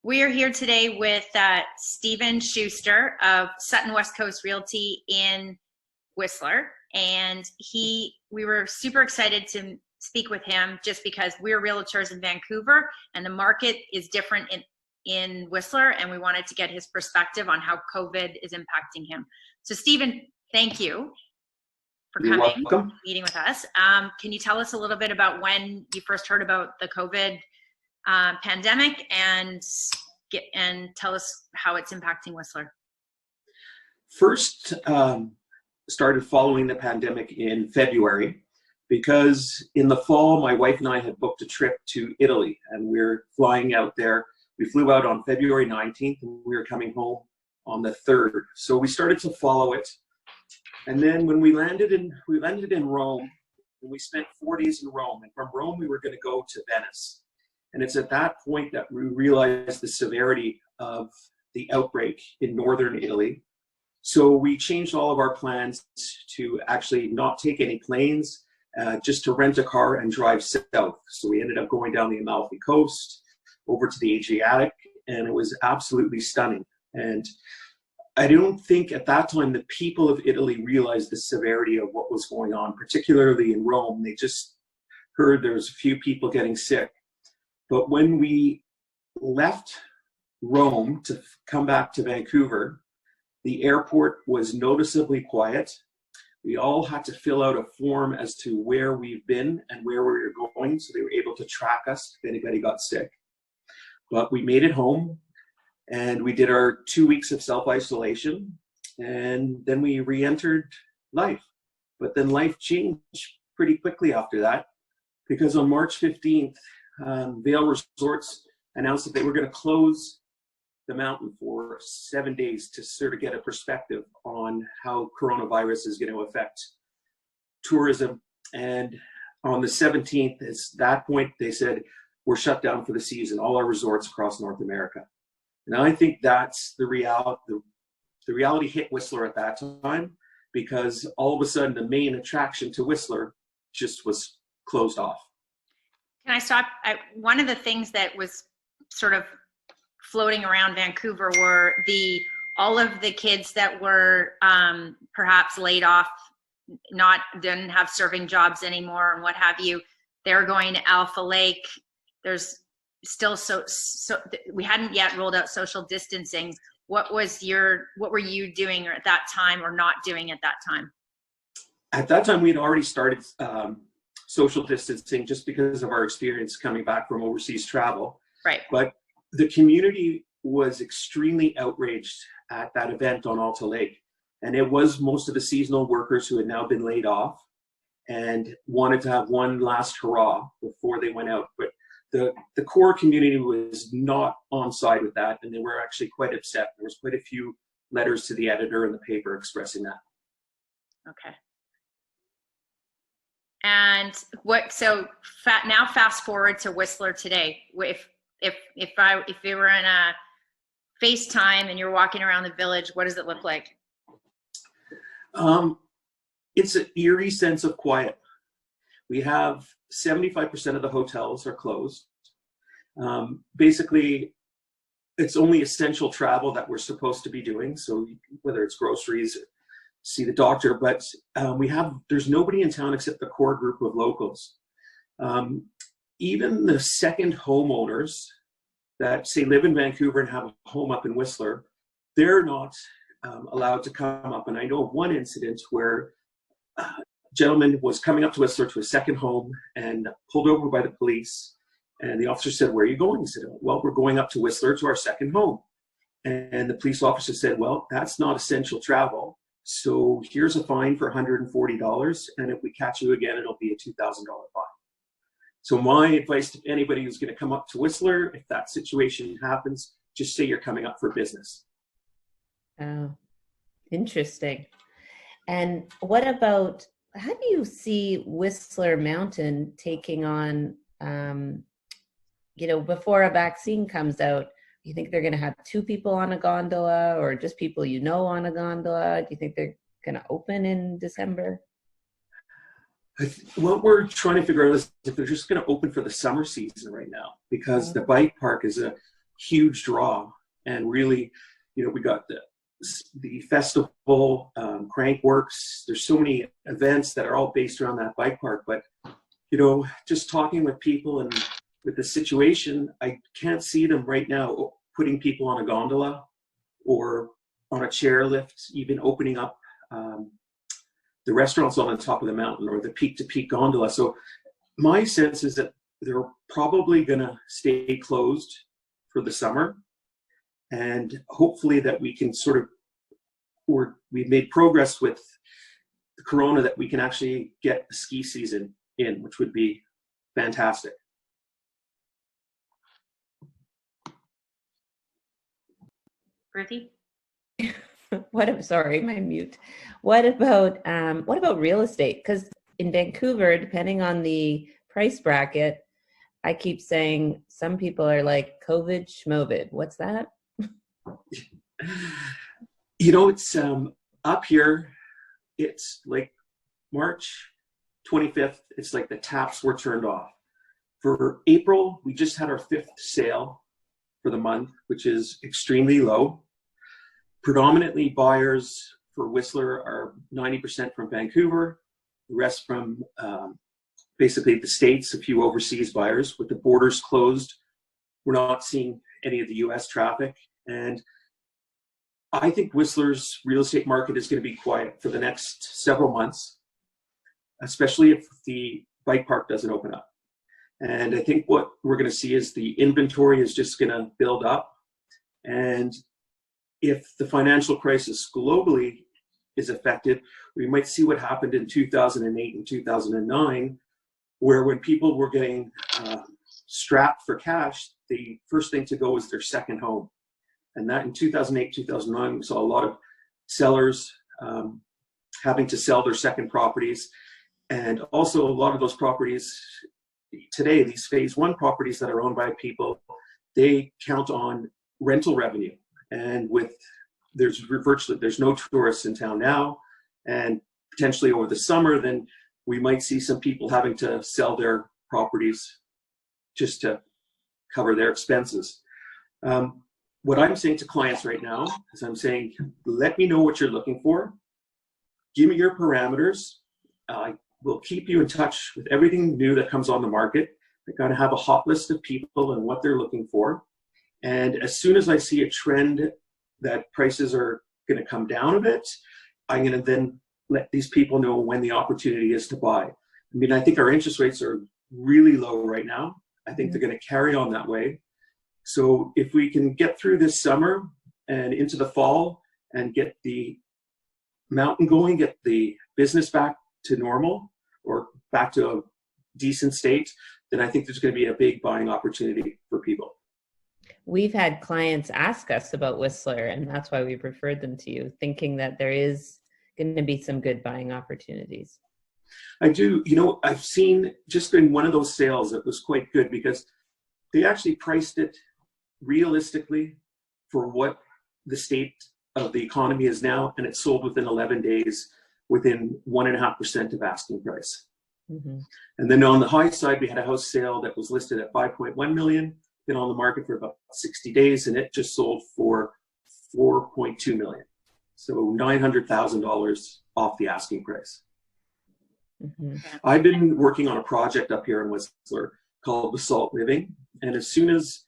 We are here today with Stephen Shuster of Sutton West Coast Realty in Whistler. And we were super excited to speak with him just because we're realtors in Vancouver and the market is different in Whistler, and we wanted to get his perspective on how COVID is impacting him. So Stephen, thank you for coming, meeting with us. Can you tell us a little bit about when you first heard about the COVID pandemic and tell us how it's impacting Whistler? First, started following the pandemic in February because in the fall, my wife and I had booked a trip to Italy and we're flying out there. We flew out on February 19th and we were coming home on the 3rd. So we started to follow it. And then when we landed in Rome, and we spent 4 days in Rome. And from Rome, we were going to go to Venice. And it's at that point that we realized the severity of the outbreak in northern Italy. So we changed all of our plans to actually not take any planes, just to rent a car and drive south. So we ended up going down the Amalfi Coast, over to the Adriatic, and it was absolutely stunning. And I don't think at that time the people of Italy realized the severity of what was going on, particularly in Rome. They just heard there was a few people getting sick. But when we left Rome to come back to Vancouver, the airport was noticeably quiet. We all had to fill out a form as to where we've been and where we were going, so they were able to track us if anybody got sick. But we made it home, and we did our 2 weeks of self-isolation, and then we re-entered life. But then life changed pretty quickly after that, because on March 15th, Vail Resorts announced that they were going to close the mountain for 7 days to sort of get a perspective on how coronavirus is going to affect tourism. And on the 17th, at that point, they said, we're shut down for the season, all our resorts across North America. And I think that's the reality. The reality hit Whistler at that time, because all of a sudden the main attraction to Whistler just was closed off. Can I stop? One of the things that was sort of floating around Vancouver were all of the kids that were perhaps laid off, didn't have serving jobs anymore and what have you. They're going to Alpha Lake. There's still so we hadn't yet rolled out social distancing. What were you doing at that time or not doing at that time? At that time, we had already started social distancing just because of our experience coming back from overseas travel. Right. But the community was extremely outraged at that event on Alta Lake. And it was most of the seasonal workers who had now been laid off and wanted to have one last hurrah before they went out. But the core community was not on side with that, and they were actually quite upset. There was quite a few letters to the editor in the paper expressing that. Okay. And now fast forward to Whistler today. If you were in a FaceTime and you're walking around the village, what does it look like? It's an eerie sense of quiet. We have 75% of the hotels are closed. Basically, it's only essential travel that we're supposed to be doing. So whether it's groceries, see the doctor, but there's nobody in town except the core group of locals. Even the second homeowners that say live in Vancouver and have a home up in Whistler, they're not allowed to come up. And I know of one incident where a gentleman was coming up to Whistler to a second home and pulled over by the police. And the officer said, "Where are you going?" He said, "Well, we're going up to Whistler to our second home." And the police officer said, "Well, that's not essential travel. So here's a fine for $140. And if we catch you again, it'll be a $2,000 fine." So my advice to anybody who's going to come up to Whistler, if that situation happens, just say you're coming up for business. Oh, interesting. And what about, how do you see Whistler Mountain taking on, before a vaccine comes out? Do you think they're going to have 2 people on a gondola or just people on a gondola? Do you think they're going to open in December? What we're trying to figure out is if they're just going to open for the summer season right now, because the bike park is huge draw. And really, we got the festival, Crankworks. There's so many events that are all based around that bike park. But, just talking with people and with the situation, I can't see them right now putting people on a gondola or on a chairlift, even opening up the restaurants on the top of the mountain or the peak-to-peak gondola. So my sense is that they're probably going to stay closed for the summer. And hopefully that we can we've made progress with the corona, that we can actually get the ski season in, which would be fantastic. Ruthie? Sorry, my mute. What about real estate? Because in Vancouver, depending on the price bracket, I keep saying some people are like COVID schmovid. What's that? It's up here, it's like March 25th, it's like the taps were turned off. For April, we just had our 5th sale for the month, which is extremely low. Predominantly buyers for Whistler are 90% from Vancouver, the rest from basically the States, a few overseas buyers. With the borders closed, we're not seeing any of the US traffic. And I think Whistler's real estate market is going to be quiet for the next several months, especially if the bike park doesn't open up. And I think what we're going to see is the inventory is just going to build up. And if the financial crisis globally is affected, we might see what happened in 2008 and 2009, where when people were getting strapped for cash, the first thing to go was their second home. And that in 2008, 2009, we saw a lot of sellers having to sell their second properties. And also a lot of those properties today, these phase one properties that are owned by people, they count on rental revenue. And there's no tourists in town now, and potentially over the summer, then we might see some people having to sell their properties just to cover their expenses. What I'm saying to clients right now is I'm saying, let me know what you're looking for. Give me your parameters. We'll keep you in touch with everything new that comes on the market. I gotta have a hot list of people and what they're looking for. And as soon as I see a trend that prices are going to come down a bit, I'm going to then let these people know when the opportunity is to buy. I mean, I think our interest rates are really low right now. I think they're going to carry on that way. So if we can get through this summer and into the fall and get the mountain going, get the business back to normal or back to a decent state, then I think there's going to be a big buying opportunity for people. We've had clients ask us about Whistler, and that's why we've referred them to you, thinking that there is going to be some good buying opportunities. I do. I've seen just in one of those sales that was quite good because they actually priced it realistically for what the state of the economy is now, and it sold within 11 days within 1.5% of asking price. Mm-hmm. And then on the high side, we had a house sale that was listed at 5.1 million. Been on the market for about 60 days, and it just sold for 4.2 million. So $900,000 off the asking price. Mm-hmm. I've been working on a project up here in Whistler called Basalt Living. And as soon as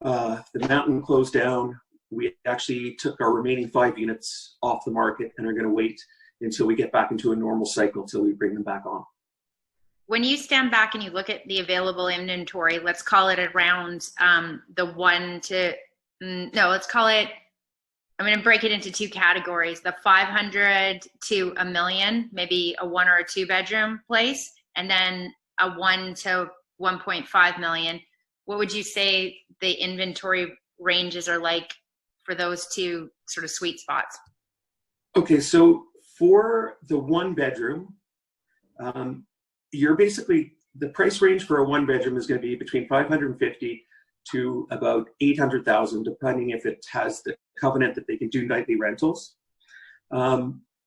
the mountain closed down, we actually took our remaining 5 units off the market and are going to wait until we get back into a normal cycle till we bring them back on. When you stand back and you look at the available inventory, let's call it around let's call it, I'm going to break it into 2 categories, the 500 to $1 million, maybe a 1 or a 2 bedroom place, and then a 1 to 1.5 million. What would you say the inventory ranges are like for those 2 sort of sweet spots? Okay, so for the 1 bedroom, you're basically, the price range for a 1 bedroom is going to be between 550 to about 800,000, depending if it has the covenant that they can do nightly rentals.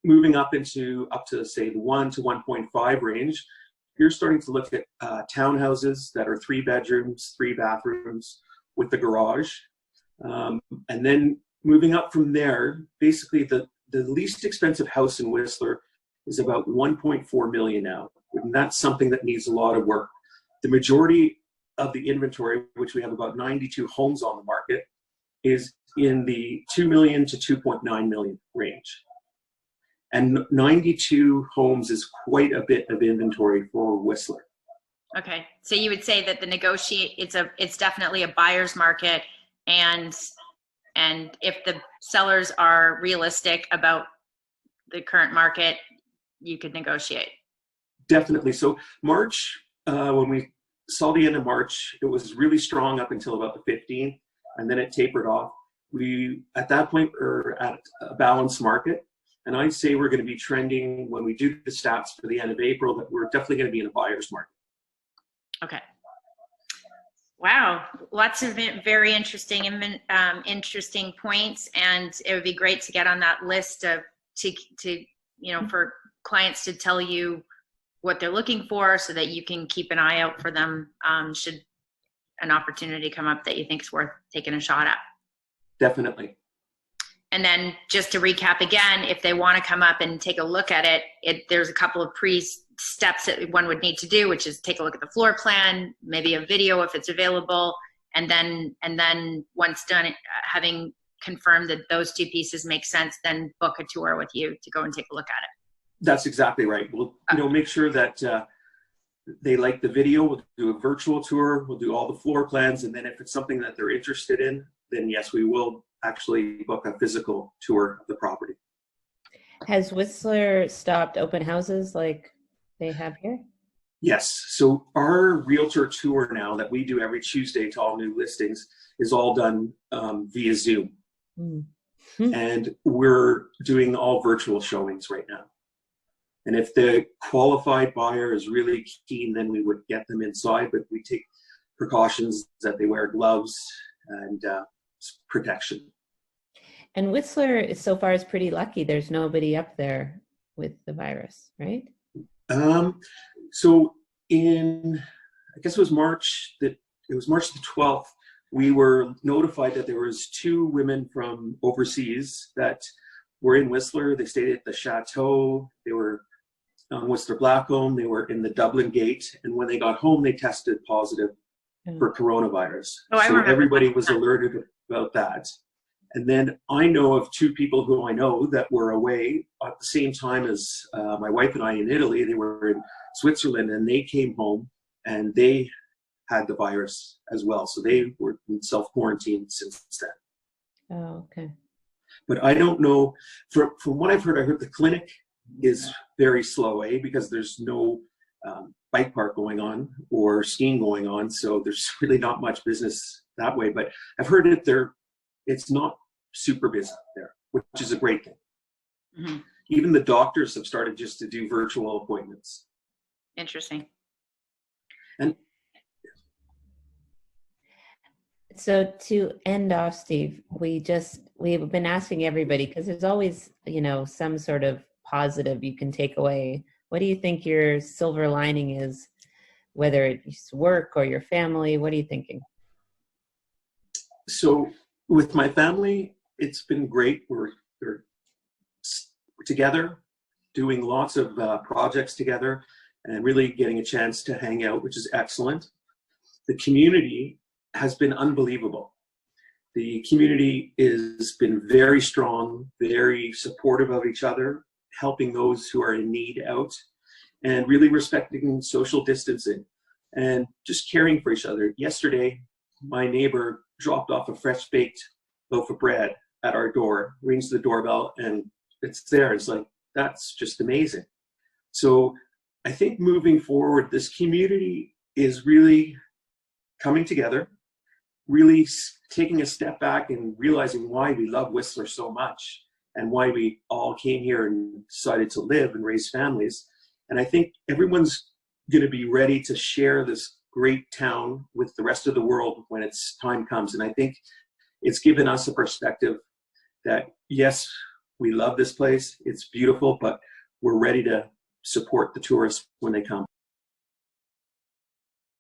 Moving up to say the 1 to 1.5 range, you're starting to look at townhouses that are 3 bedrooms, 3 bathrooms with the garage. And then moving up from there, basically the least expensive house in Whistler is about 1.4 million now. And that's something that needs a lot of work. The majority of the inventory, which we have about 92 homes on the market, is in the 2 million to 2.9 million range. And 92 homes is quite a bit of inventory for Whistler. Okay, so you would say that it's definitely a buyer's market, and if the sellers are realistic about the current market, you could negotiate. Definitely. So March, when we saw the end of March, it was really strong up until about the 15th, and then it tapered off. We, at that point, are at a balanced market, and I'd say we're going to be trending, when we do the stats for the end of April, that we're definitely going to be in a buyer's market. Okay. Wow, lots of very interesting points, and it would be great to get on that list of for clients to tell you what they're looking for, so that you can keep an eye out for them should an opportunity come up that you think is worth taking a shot at. Definitely. And then just to recap again, if they want to come up and take a look at it, there's a couple of steps that one would need to do, which is take a look at the floor plan, maybe a video if it's available, and then once done, having confirmed that those two pieces make sense, then book a tour with you to go and take a look at it. That's exactly right. We'll make sure that they like the video. We'll do a virtual tour. We'll do all the floor plans, and then if it's something that they're interested in, then yes, we will actually book a physical tour of the property. Has Whistler stopped open houses like they have here? Yes. So our realtor tour now that we do every Tuesday to all new listings is all done via Zoom. Mm-hmm. And we're doing all virtual showings right now. And if the qualified buyer is really keen, then we would get them inside, but we take precautions that they wear gloves and protection. And Whistler so far is pretty lucky. There's nobody up there with the virus, right? So I guess it was March the 12th, we were notified that there was 2 women from overseas that were in Whistler. They stayed at the Chateau. They were on Whistler Blackcomb. They were in the Dublin Gate. And when they got home, they tested positive for coronavirus. So everybody was alerted about that. And then I know of 2 people who I know that were away at the same time as my wife and I in Italy. They were in Switzerland, and they came home and they had the virus as well. So they were in self-quarantine since then. Oh, okay. But I don't know, from what I've heard, I heard the clinic is very slow, because there's no bike park going on or skiing going on. So there's really not much business that way. But I've heard that it's not super busy there, which is a great thing. Mm-hmm. Even the doctors have started just to do virtual appointments. Interesting. And so to end off, Steve, we've been asking everybody, because there's always, some sort of positive you can take away. What do you think your silver lining is, whether it's work or your family? What are you thinking? So with my family, it's been great. We're together, doing lots of projects together, and really getting a chance to hang out, which is excellent. The community has been unbelievable. The community has been very strong, very supportive of each other, helping those who are in need out, and really respecting social distancing and just caring for each other. Yesterday, my neighbor dropped off a fresh baked loaf of bread at our door, rings the doorbell, and it's there. It's like, that's just amazing. So I think moving forward, this community is really coming together, really taking a step back and realizing why we love Whistler so much and why we all came here and decided to live and raise families. And I think everyone's going to be ready to share this great town with the rest of the world when its time comes. And I think it's given us a perspective that, yes, we love this place, it's beautiful, but we're ready to support the tourists when they come.